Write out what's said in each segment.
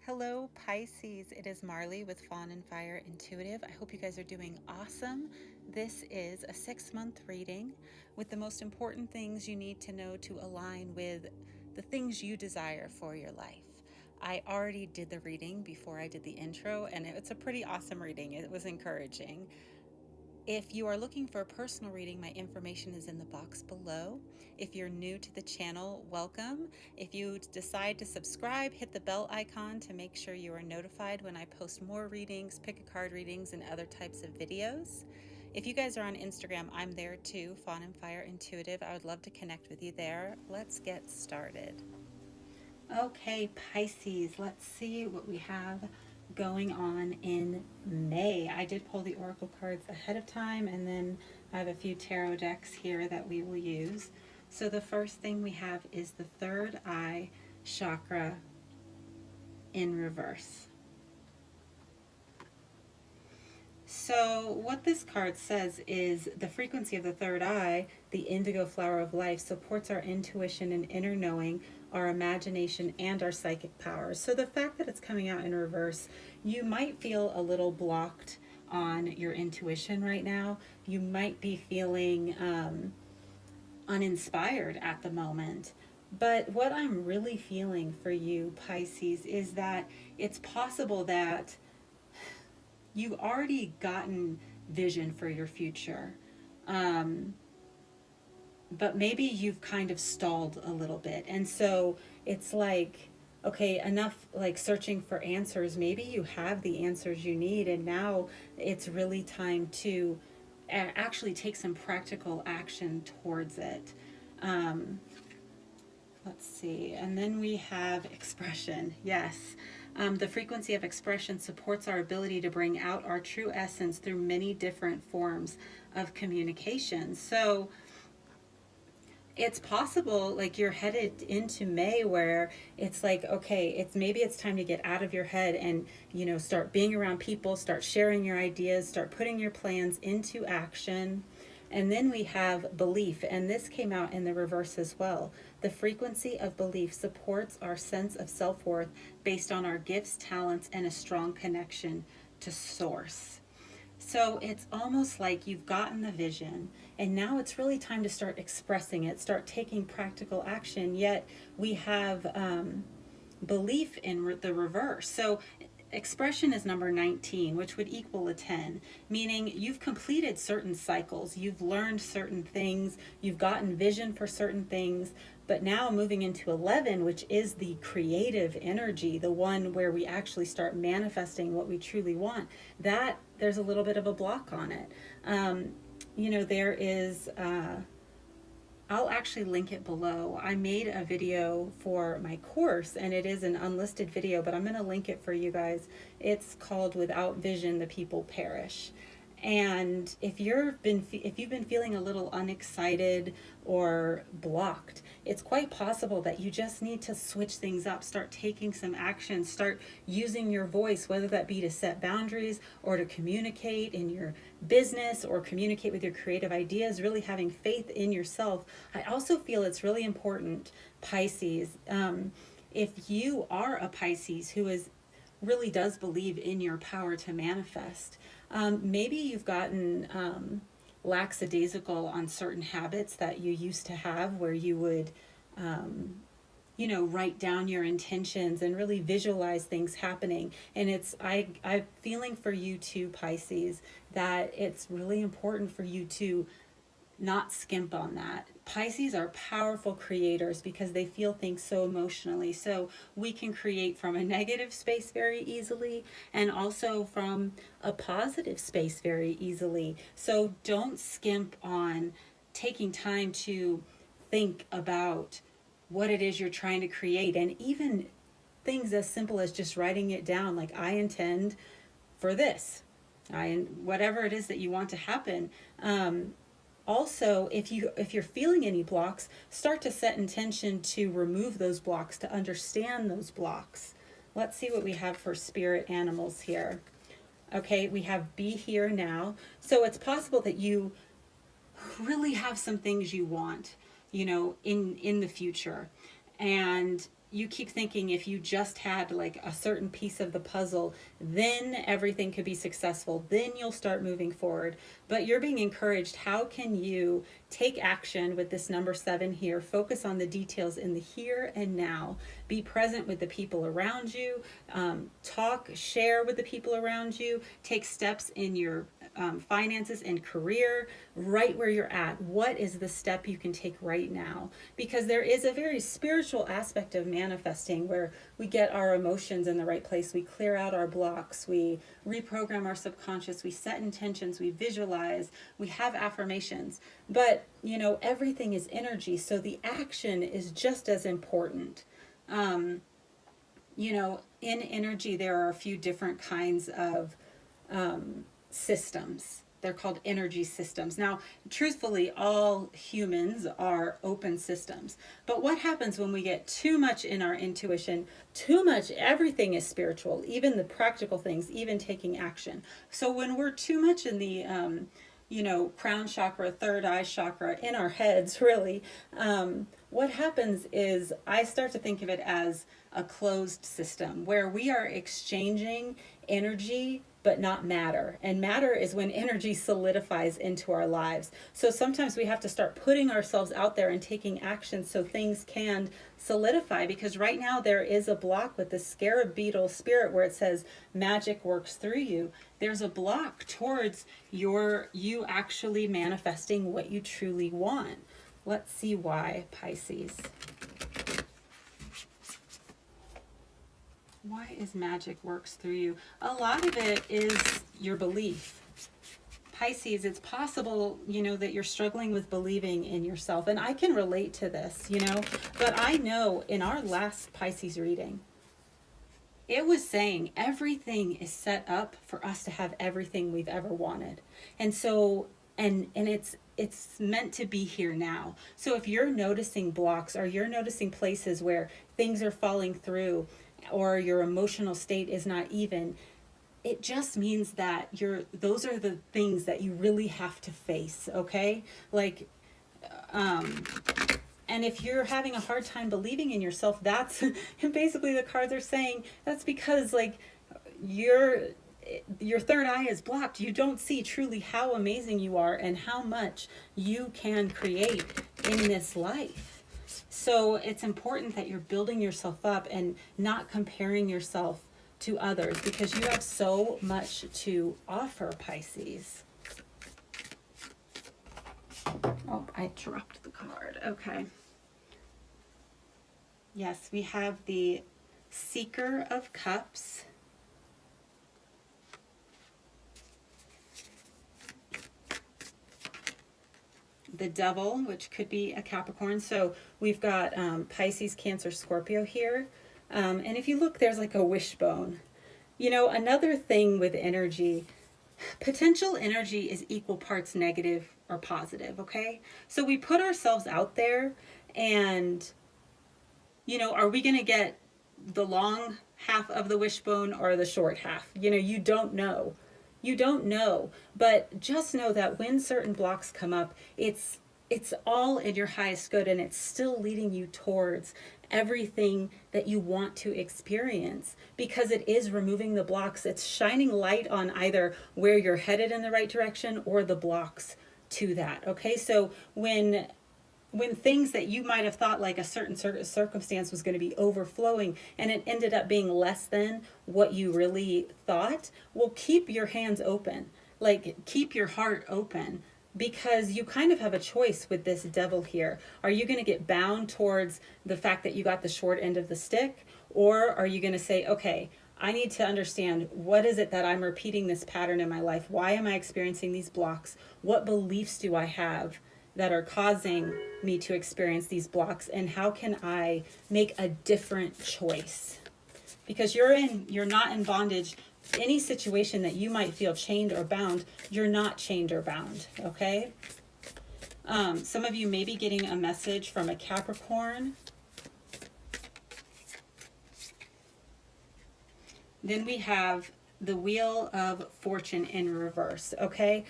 Hello Pisces, it is Marley with Fawn and Fire Intuitive. I hope you guys are doing awesome. This is a 6-month reading with the most important things you need to know to align with the things you desire for your life. I already did the reading before I did the intro, and it's a pretty awesome reading. It was encouraging. If you are looking for a personal reading, my information is in the box below. If you're new to the channel, welcome. If you decide to subscribe, hit the bell icon to make sure you are notified when I post more readings, pick a card readings, and other types of videos. If you guys are on Instagram, I'm there too, Fawn and Fire Intuitive. I would love to connect with you there. Let's get started. Okay, Pisces, let's see what we have going on in May. I did pull the oracle cards ahead of time, and then I have a few tarot decks here that we will use. So the first thing we have is the third eye chakra in reverse. So what this card says is the frequency of the third eye, the indigo flower of life, supports our intuition and inner knowing, our imagination, and our psychic powers. So the fact that it's coming out in reverse, you might feel a little blocked on your intuition right now. You might be feeling uninspired at the moment. But what I'm really feeling for you, Pisces, is that it's possible that you've already gotten vision for your future. But maybe you've kind of stalled a little bit. And so it's like, okay, enough like searching for answers. Maybe you have the answers you need, and now it's really time to actually take some practical action towards it. Let's see. And then we have expression. Yes. The frequency of expression supports our ability to bring out our true essence through many different forms of communication. So it's possible like you're headed into May where it's like, okay, maybe it's time to get out of your head and, start being around people, start sharing your ideas, start putting your plans into action. And then we have belief, and this came out in the reverse as well. The frequency of belief supports our sense of self-worth based on our gifts, talents, and a strong connection to source. So it's almost like you've gotten the vision, and now it's really time to start expressing it, start taking practical action, yet we have belief in the reverse. So expression is number 19, which would equal a 10, meaning you've completed certain cycles, you've learned certain things, you've gotten vision for certain things, but now moving into 11, which is the creative energy, the one where we actually start manifesting what we truly want, that there's a little bit of a block on it. There is... I'll actually link it below. I made a video for my course, and it is an unlisted video, but I'm going to link it for you guys. It's called Without Vision, the People Perish. And if you've been feeling a little unexcited or blocked, it's quite possible that you just need to switch things up, start taking some action, start using your voice, whether that be to set boundaries or to communicate in your business or communicate with your creative ideas, really having faith in yourself. I also feel it's really important, Pisces, if you are a Pisces who really does believe in your power to manifest, maybe you've gotten lackadaisical on certain habits that you used to have, where you would write down your intentions and really visualize things happening. And I'm feeling for you too, Pisces, that it's really important for you to not skimp on that. Pisces are powerful creators because they feel things so emotionally. So we can create from a negative space very easily, and also from a positive space very easily. So don't skimp on taking time to think about what it is you're trying to create, and even things as simple as just writing it down, like I intend for this, whatever it is that you want to happen. Also, if you're feeling any blocks, start to set intention to remove those blocks, to understand those blocks. Let's see what we have for spirit animals here. Okay, we have be here now. So it's possible that you really have some things you want, in the future. And you keep thinking if you just had like a certain piece of the puzzle, then everything could be successful, then you'll start moving forward. But you're being encouraged. How can you take action with this number 7 here? Focus on the details in the here and now. Be present with the people around you. Talk, share with the people around you. Take steps in your finances and career, right where you're at. What is the step you can take right now? Because there is a very spiritual aspect of manifesting where we get our emotions in the right place. We clear out our blocks. We reprogram our subconscious. We set intentions. We visualize. We have affirmations. But, you know, everything is energy. So the action is just as important. You know, in energy, there are a few different kinds of systems. They're called energy systems. Now, truthfully, all humans are open systems. But what happens when we get too much in our intuition, too much, everything is spiritual, even the practical things, even taking action. So when we're too much in the, you know, crown chakra, third eye chakra, in our heads, really, what happens is I start to think of it as a closed system where we are exchanging energy but not matter. And matter is when energy solidifies into our lives. So sometimes we have to start putting ourselves out there and taking action so things can solidify, because right now there is a block with the scarab beetle spirit where it says magic works through you. There's a block towards you actually manifesting what you truly want. Let's see why, Pisces. Why is magic works through you? A lot of it is your belief. Pisces, it's possible, you know, that you're struggling with believing in yourself. And I can relate to this, you know. But I know in our last Pisces reading, it was saying everything is set up for us to have everything we've ever wanted. And so, and it's meant to be here now. So if you're noticing blocks or you're noticing places where things are falling through, or your emotional state is not even, it just means that those are the things that you really have to face, okay? Like, and if you're having a hard time believing in yourself, that's, and basically the cards are saying, that's because like your third eye is blocked. You don't see truly how amazing you are and how much you can create in this life. So it's important that you're building yourself up and not comparing yourself to others, because you have so much to offer, Pisces. Oh, I dropped the card. Okay. Yes, we have the Seeker of Cups. The Devil, which could be a Capricorn. So we've got Pisces, Cancer, Scorpio here. And if you look, there's like a wishbone. You know, another thing with energy, potential energy is equal parts negative or positive, okay? So we put ourselves out there and, you know, are we going to get the long half of the wishbone or the short half? You know, you don't know. You don't know, but just know that when certain blocks come up, it's all in your highest good, and it's still leading you towards everything that you want to experience, because it is removing the blocks. It's shining light on either where you're headed in the right direction or the blocks to that. Okay, so when things that you might have thought like a certain circumstance was going to be overflowing and it ended up being less than what you really thought, well, keep your hands open, like keep your heart open, because you kind of have a choice with this Devil here. Are you going to get bound towards the fact that you got the short end of the stick, or are you going to say, okay, I need to understand, what is it that I'm repeating this pattern in my life? Why am I experiencing these blocks? What beliefs do I have that are causing me to experience these blocks, and how can I make a different choice? Because you're not in bondage. Any situation that you might feel chained or bound, you're not chained or bound, okay? Some of you may be getting a message from a Capricorn. Then we have the Wheel of Fortune in reverse, okay?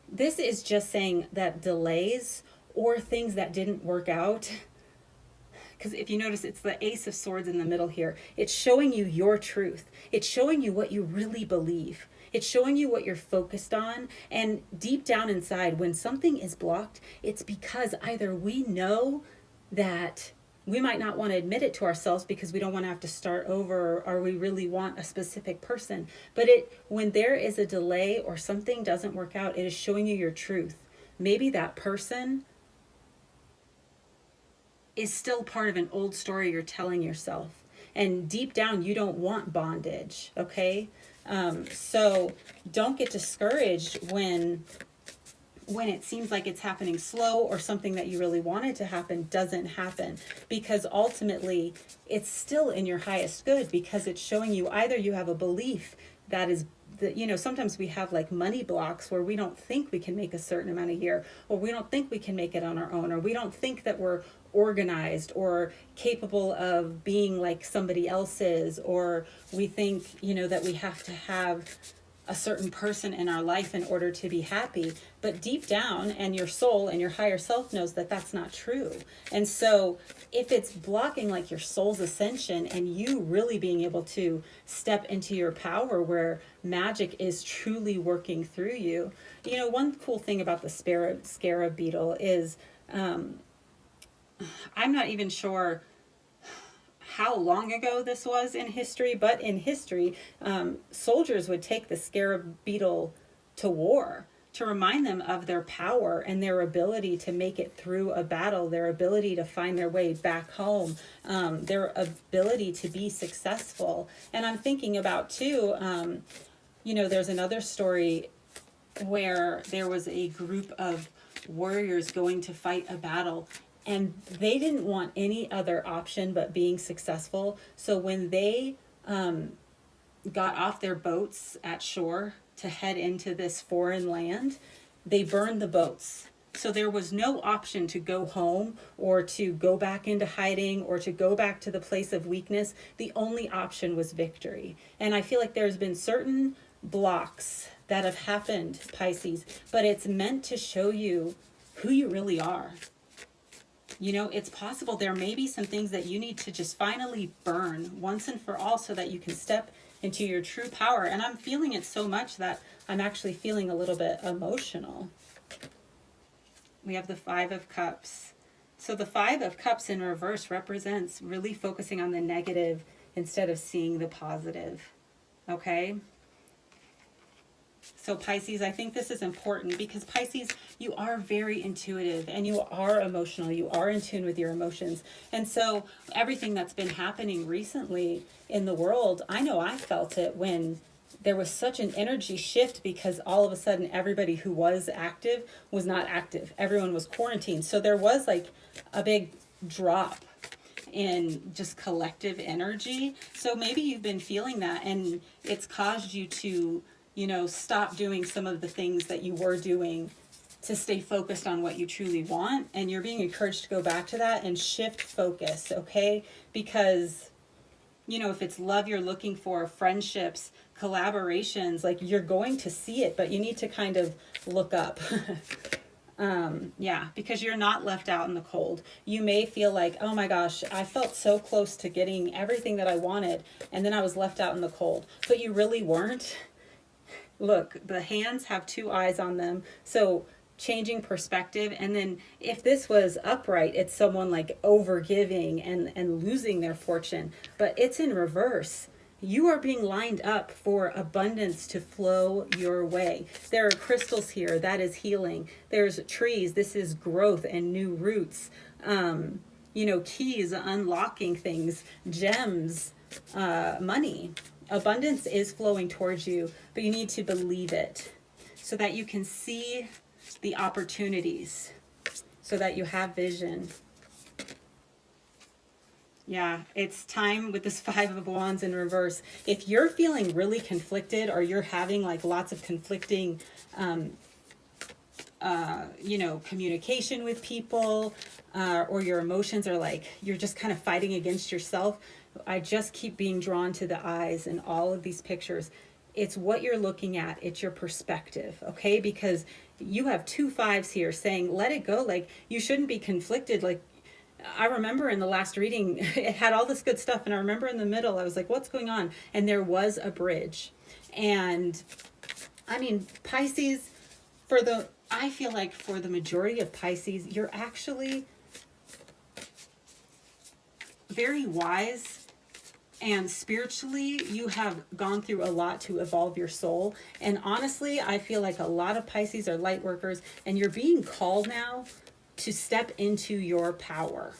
This is just saying that delays or things that didn't work out because if you notice, it's the Ace of Swords in the middle here. It's showing you your truth. It's showing you what you really believe. It's showing you what you're focused on. And deep down inside, when something is blocked, it's because either we know that we might not want to admit it to ourselves because we don't want to have to start over, or we really want a specific person. But when there is a delay or something doesn't work out, it is showing you your truth. Maybe that person is still part of an old story you're telling yourself. And deep down, you don't want bondage, okay? So don't get discouraged when it seems like it's happening slow, or something that you really wanted to happen doesn't happen, because ultimately it's still in your highest good, because it's showing you either you have a belief that is that, sometimes we have like money blocks where we don't think we can make a certain amount a year, or we don't think we can make it on our own, or we don't think that we're organized or capable of being like somebody else is, or we think, that we have to have a certain person in our life in order to be happy. But deep down, and your soul and your higher self knows that that's not true. And so if it's blocking like your soul's ascension and you really being able to step into your power where magic is truly working through you, one cool thing about the scarab beetle is, I'm not even sure how long ago this was in history, but in history, soldiers would take the scarab beetle to war to remind them of their power and their ability to make it through a battle, their ability to find their way back home, their ability to be successful. And I'm thinking about too, there's another story where there was a group of warriors going to fight a battle, and they didn't want any other option but being successful. So when they got off their boats at shore to head into this foreign land, they burned the boats. So there was no option to go home, or to go back into hiding, or to go back to the place of weakness. The only option was victory. And I feel like there's been certain blocks that have happened, Pisces, but it's meant to show you who you really are. It's possible there may be some things that you need to just finally burn once and for all, so that you can step into your true power. And I'm feeling it so much that I'm actually feeling a little bit emotional. We have the Five of Cups. So the Five of Cups in reverse represents really focusing on the negative instead of seeing the positive. Okay? So Pisces, I think this is important, because Pisces, you are very intuitive and you are emotional. You are in tune with your emotions. And so everything that's been happening recently in the world, I know I felt it when there was such an energy shift, because all of a sudden everybody who was active was not active. Everyone was quarantined. So there was like a big drop in just collective energy. So maybe you've been feeling that, and it's caused you to stop doing some of the things that you were doing to stay focused on what you truly want. And you're being encouraged to go back to that and shift focus, okay? Because, if it's love you're looking for, friendships, collaborations, like, you're going to see it, but you need to kind of look up. Because you're not left out in the cold. You may feel like, oh my gosh, I felt so close to getting everything that I wanted, and then I was left out in the cold. But you really weren't. Look, the hands have two eyes on them. So changing perspective. And then if this was upright, it's someone like overgiving and losing their fortune. But it's in reverse. You are being lined up for abundance to flow your way. There are crystals here. That is healing. There's trees. This is growth and new roots. Keys, unlocking things, gems, money. Abundance is flowing towards you, but you need to believe it so that you can see the opportunities, so that you have vision. Yeah, it's time with this Five of Wands in reverse. If you're feeling really conflicted, or you're having like lots of conflicting, communication with people, or your emotions are like, you're just kind of fighting against yourself, I just keep being drawn to the eyes in all of these pictures. It's what you're looking at. It's your perspective, okay? Because you have two fives here saying, let it go. Like, you shouldn't be conflicted. Like, I remember in the last reading, it had all this good stuff. And I remember in the middle, I was like, what's going on? And there was a bridge. And I mean, Pisces, I feel like for the majority of Pisces, you're actually very wise, and spiritually you have gone through a lot to evolve your soul. And honestly, I feel like a lot of Pisces are light workers, and you're being called now to step into your power.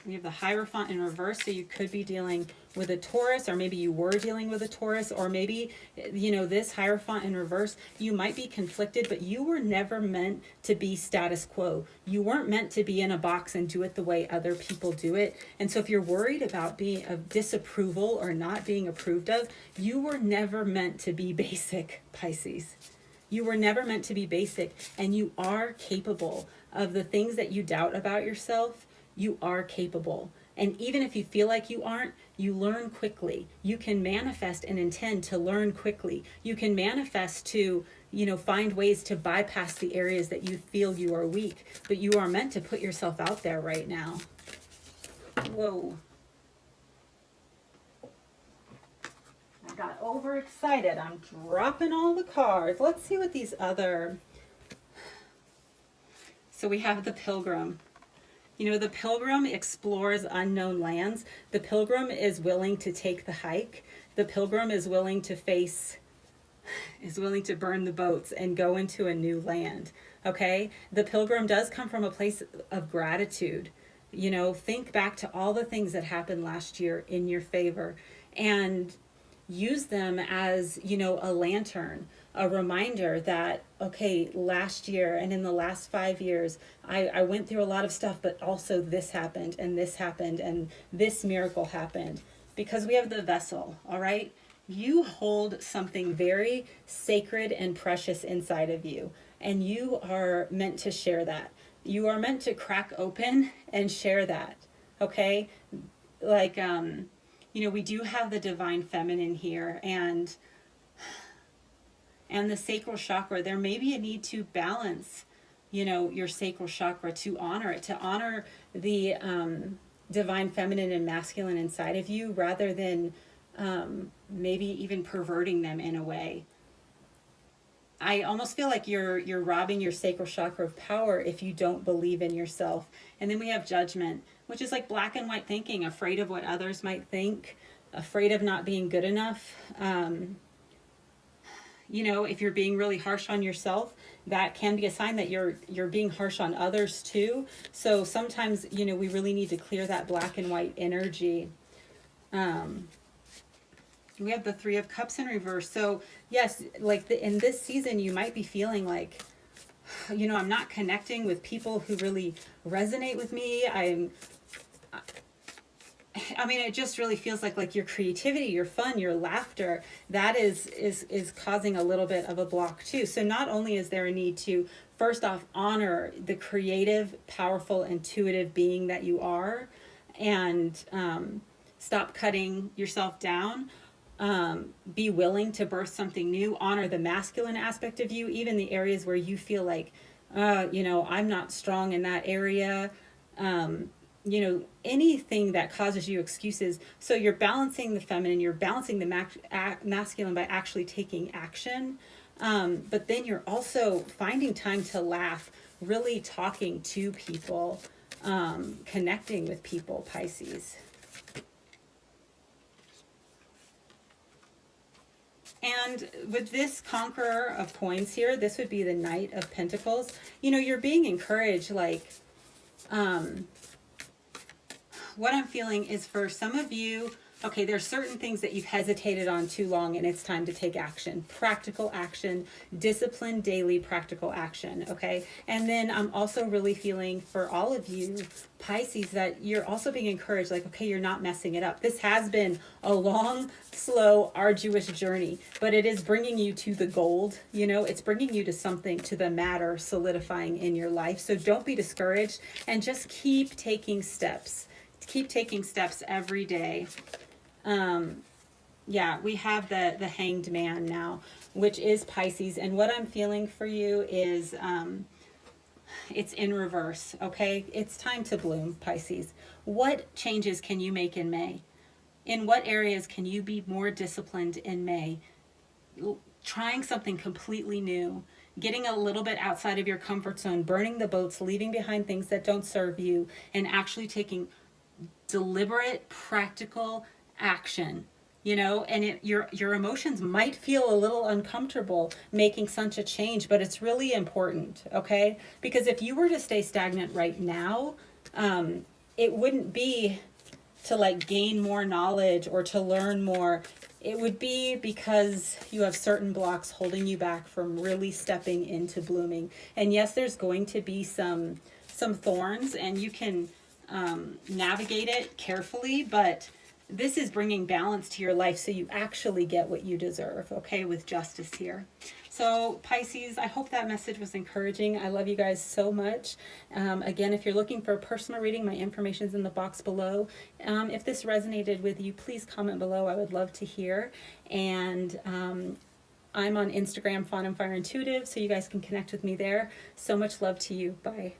We have the Hierophant in reverse, so you could be dealing with a Taurus, or maybe you were dealing with a Taurus, or maybe, you know, this Hierophant in reverse, you might be conflicted, but you were never meant to be status quo. You weren't meant to be in a box and do it the way other people do it. And so if you're worried about being of disapproval or not being approved of, you were never meant to be basic, Pisces. You were never meant to be basic, and you are capable of the things that you doubt about yourself. You are capable. And even if you feel like you aren't, you learn quickly. You can manifest and intend to learn quickly. You can manifest to, you know, find ways to bypass the areas that you feel you are weak. But you are meant to put yourself out there right now. Whoa. I got overexcited. I'm dropping all the cards. Let's see what these other... So we have the Pilgrim. You know, the Pilgrim explores unknown lands. The Pilgrim is willing to take the hike. The Pilgrim is willing to burn the boats and go into a new land. Okay? The Pilgrim does come from a place of gratitude. You know, think back to all the things that happened last year in your favor and use them as, you know, a lantern, a reminder that, okay, last year and in the last 5 years, I went through a lot of stuff, but also this happened and this happened and this miracle happened. Because we have the vessel, all right? You hold something very sacred and precious inside of you, and you are meant to share that. You are meant to crack open and share that, okay? Like, you know, we do have the divine feminine here, and the sacral chakra. There may be a need to balance, you know, your sacral chakra, to honor it, to honor the divine feminine and masculine inside of you, rather than maybe even perverting them in a way. I almost feel like you're robbing your sacral chakra of power if you don't believe in yourself. And then we have Judgment, which is like black and white thinking, afraid of what others might think, afraid of not being good enough. You know, if you're being really harsh on yourself, that can be a sign that you're being harsh on others too. So sometimes, you know, we really need to clear that black and white energy. We have the Three of Cups in reverse. So yes, like in this season, you might be feeling like, you know, I'm not connecting with people who really resonate with me. I mean, it just really feels like your creativity, your fun, your laughter, that is causing a little bit of a block too. So not only is there a need to, first off, honor the creative, powerful, intuitive being that you are, and stop cutting yourself down. Be willing to birth something new. Honor the masculine aspect of you, even the areas where you feel like, you know, I'm not strong in that area. You know, anything that causes you excuses. So you're balancing the feminine, you're balancing the masculine by actually taking action. But then you're also finding time to laugh, really talking to people, connecting with people, Pisces. And with this Conqueror of Coins here, this would be the Knight of Pentacles. You know, you're being encouraged, like, what I'm feeling is for some of you, okay, there's certain things that you've hesitated on too long, and it's time to take action. Practical action, disciplined daily practical action, okay? And then I'm also really feeling for all of you, Pisces, that you're also being encouraged, like, okay, you're not messing it up. This has been a long, slow, arduous journey, but it is bringing you to the gold, you know? It's bringing you to something, to the matter solidifying in your life. So don't be discouraged, and just keep taking steps. Keep taking steps every day. Yeah, we have the Hanged Man now, which is Pisces. And what I'm feeling for you is it's in reverse, okay? It's time to bloom, Pisces. What changes can you make in May? In what areas can you be more disciplined in May? Trying something completely new, getting a little bit outside of your comfort zone, burning the boats, leaving behind things that don't serve you, and actually taking deliberate, practical action. You know, and your emotions might feel a little uncomfortable making such a change, but it's really important, okay? Because if you were to stay stagnant right now, it wouldn't be to like gain more knowledge or to learn more. It would be because you have certain blocks holding you back from really stepping into blooming. And yes, there's going to be some thorns, and you can navigate it carefully, but this is bringing balance to your life so you actually get what you deserve, okay, with justice here. So Pisces, I hope that message was encouraging. I love you guys so much. Again, if you're looking for a personal reading, my information's in the box below. If this resonated with you, please comment below. I would love to hear. And I'm on Instagram, Fawn and Fire Intuitive, so you guys can connect with me there. So much love to you. Bye.